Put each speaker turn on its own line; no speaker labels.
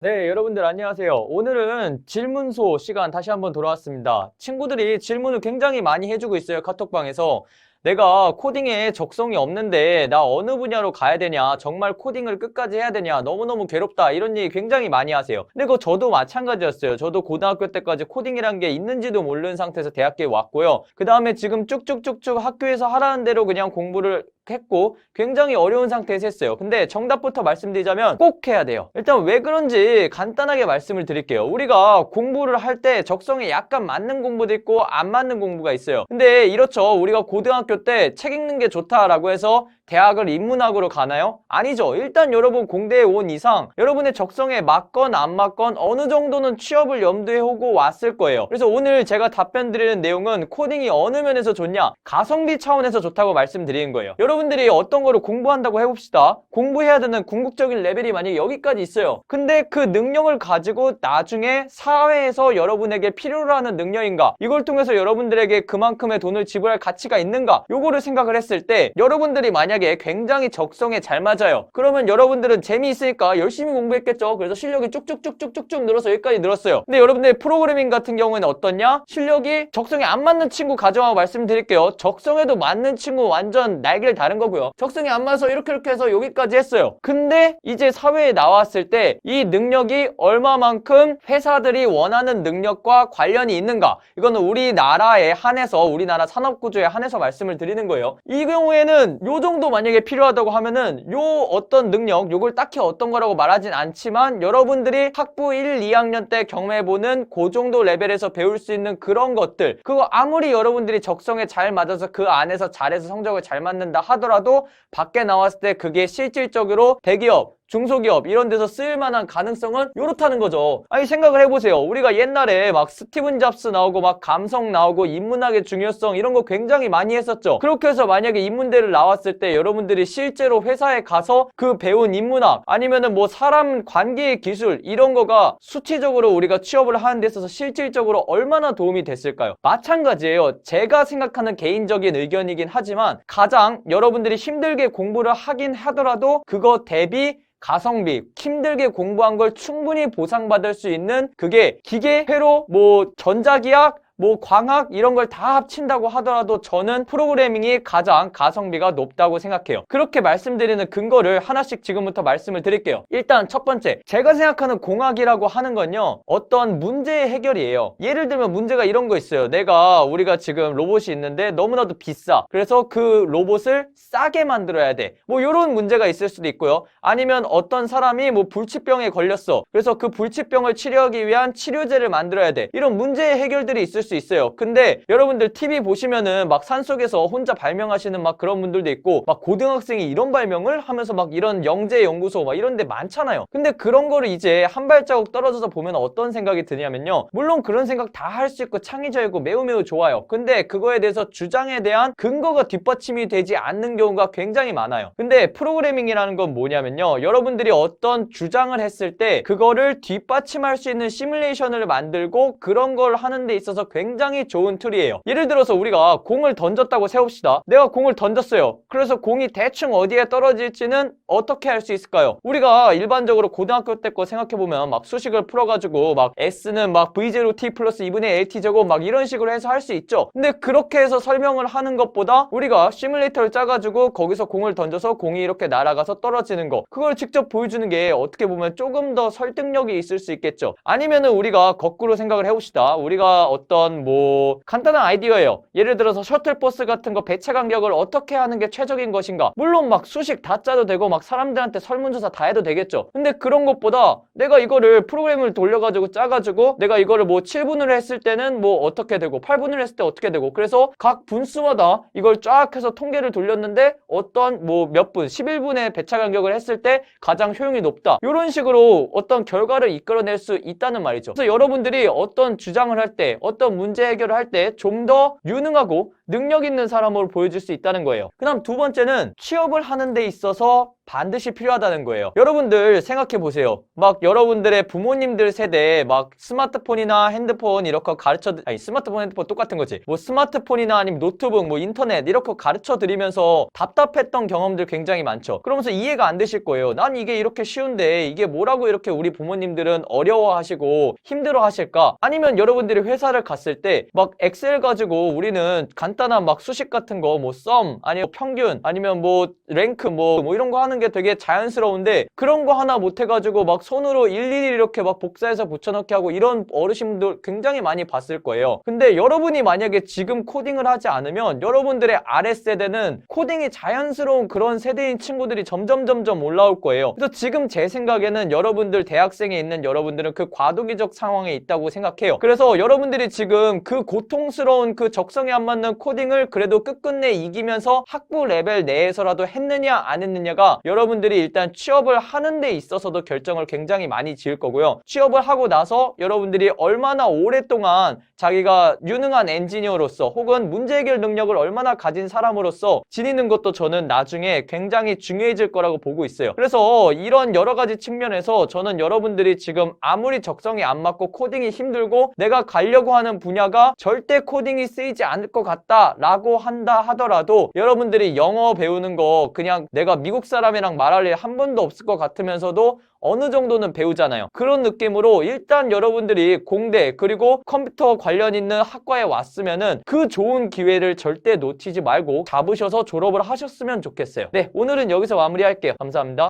네, 여러분들 안녕하세요. 오늘은 질문소 시간 다시 한번 돌아왔습니다. 친구들이 질문을 굉장히 많이 해주고 있어요. 카톡방에서. 내가 코딩에 적성이 없는데 나 어느 분야로 가야 되냐? 정말 코딩을 끝까지 해야 되냐? 너무너무 괴롭다. 이런 얘기 굉장히 많이 하세요. 근데 그거 저도 마찬가지였어요. 저도 고등학교 때까지 코딩이란 게 있는지도 모르는 상태에서 대학교에 왔고요. 그 다음에 지금 쭉쭉쭉쭉 학교에서 하라는 대로 그냥 공부를 했고 굉장히 어려운 상태에서 했어요. 근데 정답부터 말씀드리자면 꼭 해야 돼요. 일단 왜 그런지 간단하게 말씀을 드릴게요. 우리가 공부를 할 때 적성에 약간 맞는 공부도 있고 안 맞는 공부가 있어요. 근데 이렇죠. 우리가 고등학교 때 책 읽는 게 좋다라고 해서 대학을 인문학으로 가나요? 아니죠. 일단 여러분 공대에 온 이상 여러분의 적성에 맞건 안 맞건 어느 정도는 취업을 염두에 오고 왔을 거예요. 그래서 오늘 제가 답변 드리는 내용은 코딩이 어느 면에서 좋냐? 가성비 차원에서 좋다고 말씀드리는 거예요. 여러분들이 어떤 거를 공부한다고 해봅시다. 공부해야 되는 궁극적인 레벨이 만약에 여기까지 있어요. 근데 그 능력을 가지고 나중에 사회에서 여러분에게 필요로 하는 능력인가? 이걸 통해서 여러분들에게 그만큼의 돈을 지불할 가치가 있는가? 요거를 생각을 했을 때 여러분들이 만약에 굉장히 적성에 잘 맞아요. 그러면 여러분들은 재미있으니까 열심히 공부했겠죠. 그래서 실력이 쭉쭉쭉쭉쭉 늘어서 여기까지 늘었어요. 근데 여러분들 프로그래밍 같은 경우에는 어떻냐? 실력이 적성에 안 맞는 친구 가져와 말씀드릴게요. 적성에도 맞는 친구 완전 날개를 다른 거고요. 적성에 안 맞아서 이렇게 해서 여기까지 했어요. 근데 이제 사회에 나왔을 때 이 능력이 얼마만큼 회사들이 원하는 능력과 관련이 있는가? 이거는 우리나라에 한해서 우리나라 산업구조에 한해서 말씀을 드리는 거예요. 이 경우에는 요 정도 만약에 필요하다고 하면은 요 어떤 능력, 요걸 딱히 어떤 거라고 말하진 않지만 여러분들이 학부 1, 2학년 때 경험해보는 그 정도 레벨에서 배울 수 있는 그런 것들, 그거 아무리 여러분들이 적성에 잘 맞아서 그 안에서 잘해서 성적을 잘 맞는다 하더라도 밖에 나왔을 때 그게 실질적으로 대기업, 중소기업 이런 데서 쓰일만한 가능성은 요렇다는 거죠. 아니 생각을 해보세요. 우리가 옛날에 막 스티븐 잡스 나오고 막 감성 나오고 인문학의 중요성 이런 거 굉장히 많이 했었죠. 그렇게 해서 만약에 인문대를 나왔을 때 여러분들이 실제로 회사에 가서 그 배운 인문학 아니면은 뭐 사람 관계의 기술 이런 거가 수치적으로 우리가 취업을 하는 데 있어서 실질적으로 얼마나 도움이 됐을까요? 마찬가지예요. 제가 생각하는 개인적인 의견이긴 하지만 가장 여러분들이 힘들게 공부를 하긴 하더라도 그거 대비 가성비, 힘들게 공부한 걸 충분히 보상받을 수 있는 그게 기계, 회로, 뭐 전자기학, 뭐 광학 이런 걸 다 합친다고 하더라도 저는 프로그래밍이 가장 가성비가 높다고 생각해요. 그렇게 말씀드리는 근거를 하나씩 지금부터 말씀을 드릴게요. 일단 첫 번째, 제가 생각하는 공학이라고 하는 건요, 어떤 문제의 해결이에요. 예를 들면 문제가 이런 거 있어요. 우리가 지금 로봇이 있는데 너무나도 비싸. 그래서 그 로봇을 싸게 만들어야 돼. 뭐 이런 문제가 있을 수도 있고요. 아니면 어떤 사람이 뭐 불치병에 걸렸어. 그래서 그 불치병을 치료하기 위한 치료제를 만들어야 돼. 이런 문제의 해결들이 있을 수 있어요. 근데 여러분들 TV 보시면은 막 산속에서 혼자 발명하시는 막 그런 분들도 있고 막 고등학생이 이런 발명을 하면서 막 이런 영재 연구소 막 이런 데 많잖아요. 근데 그런 거를 이제 한 발자국 떨어져서 보면 어떤 생각이 드냐면요. 물론 그런 생각 다 할 수 있고 창의적이고 매우 좋아요. 근데 그거에 대해서 주장에 대한 근거가 뒷받침이 되지 않는 경우가 굉장히 많아요. 근데 프로그래밍이라는 건 뭐냐면요. 여러분들이 어떤 주장을 했을 때 그거를 뒷받침할 수 있는 시뮬레이션을 만들고 그런 걸 하는 데 있어서 굉장히 좋은 툴이에요. 예를 들어서 우리가 공을 던졌다고 세웁시다. 내가 공을 던졌어요. 그래서 공이 대충 어디에 떨어질지는 어떻게 할 수 있을까요? 우리가 일반적으로 고등학교 때 거 생각해보면 막 수식을 풀어가지고 막 S는 막 V0T 플러스 2분의 LT 제곱 막 이런 식으로 해서 할 수 있죠. 근데 그렇게 해서 설명을 하는 것보다 우리가 시뮬레이터를 짜가지고 거기서 공을 던져서 공이 이렇게 날아가서 떨어지는 거, 그걸 직접 보여주는 게 어떻게 보면 조금 더 설득력이 있을 수 있겠죠. 아니면은 우리가 거꾸로 생각을 해봅시다. 우리가 어떤 뭐 간단한 아이디어예요. 예를 들어서 셔틀버스 같은 거 배차 간격을 어떻게 하는 게 최적인 것인가. 물론 막 수식 다 짜도 되고 막 사람들한테 설문조사 다 해도 되겠죠. 근데 그런 것보다 내가 이거를 프로그램을 돌려가지고 짜가지고 내가 이거를 뭐 7분을 했을 때는 뭐 어떻게 되고 8분을 했을 때 어떻게 되고 그래서 각 분수마다 이걸 쫙 해서 통계를 돌렸는데 어떤 뭐 몇 분, 11분의 배차 간격을 했을 때 가장 효용이 높다. 이런 식으로 어떤 결과를 이끌어낼 수 있다는 말이죠. 그래서 여러분들이 어떤 주장을 할 때, 어떤 문제 해결을 할 때 좀 더 유능하고 능력 있는 사람으로 보여줄 수 있다는 거예요. 그 다음 두 번째는 취업을 하는 데 있어서 반드시 필요하다는 거예요. 여러분들 생각해 보세요. 막 여러분들의 부모님들 세대에 막 스마트폰이나 핸드폰 이렇게 스마트폰, 핸드폰 똑같은 거지. 뭐 스마트폰이나 아니면 노트북, 뭐 인터넷 이렇게 가르쳐 드리면서 답답했던 경험들 굉장히 많죠. 그러면서 이해가 안 되실 거예요. 난 이게 이렇게 쉬운데 이게 뭐라고 이렇게 우리 부모님들은 어려워하시고 힘들어하실까? 아니면 여러분들이 회사를 갔을 때 막 엑셀 가지고 우리는 간단한 막 수식 같은 거, 뭐 썸, 아니면 평균, 아니면 뭐 랭크, 뭐 이런 거 하는 게 되게 자연스러운데 그런 거 하나 못 해가지고 막 손으로 일일이 이렇게 막 복사해서 붙여넣기 하고 이런 어르신들 굉장히 많이 봤을 거예요. 근데 여러분이 만약에 지금 코딩을 하지 않으면 여러분들의 아랫세대는 코딩이 자연스러운 그런 세대인 친구들이 점점 올라올 거예요. 그래서 지금 제 생각에는 여러분들 대학생에 있는 여러분들은 그 과도기적 상황에 있다고 생각해요. 그래서 여러분들이 지금 그 고통스러운 그 적성에 안 맞는 코딩을 그래도 끝끝내 이기면서 학부 레벨 내에서라도 했느냐 안 했느냐가 여러분들이 일단 취업을 하는 데 있어서도 결정을 굉장히 많이 지을 거고요. 취업을 하고 나서 여러분들이 얼마나 오랫동안 자기가 유능한 엔지니어로서 혹은 문제 해결 능력을 얼마나 가진 사람으로서 지니는 것도 저는 나중에 굉장히 중요해질 거라고 보고 있어요. 그래서 이런 여러 가지 측면에서 저는 여러분들이 지금 아무리 적성이 안 맞고 코딩이 힘들고 내가 가려고 하는 분야가 절대 코딩이 쓰이지 않을 것 같다라고 한다 하더라도 여러분들이 영어 배우는 거 그냥 내가 미국 사람이랑 말할 일 한 번도 없을 것 같으면서도 어느 정도는 배우잖아요. 그런 느낌으로 일단 여러분들이 공대 그리고 컴퓨터 관련 있는 학과에 왔으면은 그 좋은 기회를 절대 놓치지 말고 잡으셔서 졸업을 하셨으면 좋겠어요. 네, 오늘은 여기서 마무리할게요. 감사합니다.